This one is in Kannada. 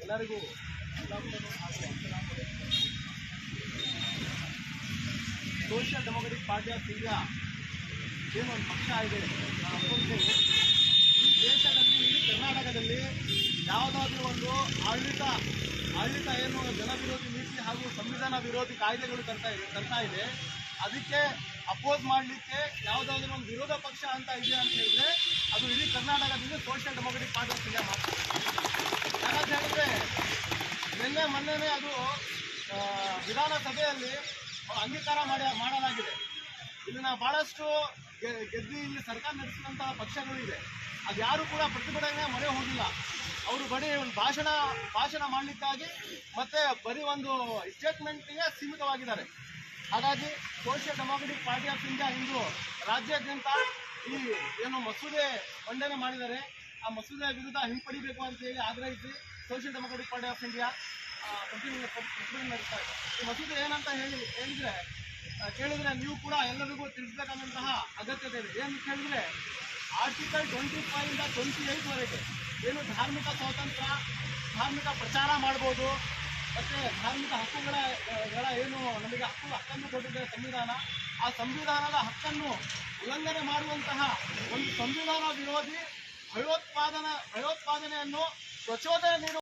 ಎಲ್ಲರಿಗೂ ಹಾಗೂ social democratic party of India ಏನು ಒಂದು ಪಕ್ಷ ಇದೆ ಅನ್ಕೊಂತೇವೆ. ಈ ದೇಶದಲ್ಲಿ, ಇಡೀ ಕರ್ನಾಟಕದಲ್ಲಿ ಯಾವುದಾದ್ರೂ ಒಂದು ಆಡಳಿತ ಏನು ಜನವಿರೋಧಿ ನೀತಿ ಹಾಗೂ ಸಂವಿಧಾನ ವಿರೋಧಿ ಕಾಯ್ದೆಗಳು ತರ್ತಾ ಇದೆ, ಅದಕ್ಕೆ ಅಪೋಸ್ ಮಾಡಲಿಕ್ಕೆ ಯಾವುದಾದ್ರೂ ಒಂದು ವಿರೋಧ ಪಕ್ಷ ಅಂತ ಇದೆ ಅಂತ ಹೇಳಿದ್ರೆ ಅದು ಇಡೀ ಕರ್ನಾಟಕದಲ್ಲಿ social democratic party of India ಮಾತ್ರ. ಯಾಕಂತ ಹೇಳಿದ್ರೆ ಮೊನ್ನೆನೇ ಅದು ವಿಧಾನಸಭೆಯಲ್ಲಿ ಅಂಗೀಕಾರ ಮಾಡಲಾಗಿದೆ. ಇದನ್ನ ಬಹಳಷ್ಟು ಗೆದ್ದು ಇಲ್ಲಿ ಸರ್ಕಾರ ನಡೆಸಿದಂತಹ ಪಕ್ಷಗಳು ಇದೆ, ಅದು ಯಾರು ಕೂಡ ಪ್ರತಿಭಟನೆ ಮೊರೆ ಹೋಗಿಲ್ಲ. ಅವರು ಬರೀ ಒಂದು ಭಾಷಣ ಮಾಡಲಿಕ್ಕಾಗಿ ಮತ್ತೆ ಬರೀ ಒಂದು ಸ್ಟೇಟ್ಮೆಂಟ್ಗೆ ಸೀಮಿತವಾಗಿದ್ದಾರೆ. ಹಾಗಾಗಿ social democratic party of India ಇಂದು ರಾಜ್ಯಾದ್ಯಂತ ಈ ಏನು ಮಸೂದೆ ಮಂಡನೆ ಮಾಡಿದ್ದಾರೆ, ಆ ಮಸೂದೆ ವಿರುದ್ಧ ಹಿಂಪಡಿಬೇಕು ಅಂತ ಹೇಳಿ ಆಗ್ರಹಿಸಿ social democratic party of India ಪ್ರತಿಭಟನೆ ನಡೆಸ್ತಾ ಇದೆ. ಈ ಮಸೂದೆ ಏನಂತ ಕೇಳಿದ್ರೆ ನೀವು ಕೂಡ ಎಲ್ಲರಿಗೂ ತಿಳಿಸಬೇಕಾದಂತಹ ಅಗತ್ಯತೆ ಇದೆ. ಏನು ಹೇಳಿದ್ರೆ ಆರ್ಟಿಕಲ್ 25 ಇಂದ 28ವರೆಗೆ ಏನು ಧಾರ್ಮಿಕ ಸ್ವಾತಂತ್ರ್ಯ, ಧಾರ್ಮಿಕ ಪ್ರಚಾರ ಮಾಡ್ಬೋದು, ಮತ್ತೆ ಧಾರ್ಮಿಕ ಹಕ್ಕುಗಳ ಏನು ನಮಗೆ ಹಕ್ಕನ್ನು ಕೊಟ್ಟಿದೆ ಸಂವಿಧಾನ, ಆ ಸಂವಿಧಾನದ ಹಕ್ಕನ್ನು ಉಲ್ಲಂಘನೆ ಮಾಡುವಂತಹ ಒಂದು ಸಂವಿಧಾನ ವಿರೋಧಿ ಭಯೋತ್ಪಾದನೆಯನ್ನು ಪ್ರಚೋದನೆ ನೀಡುವ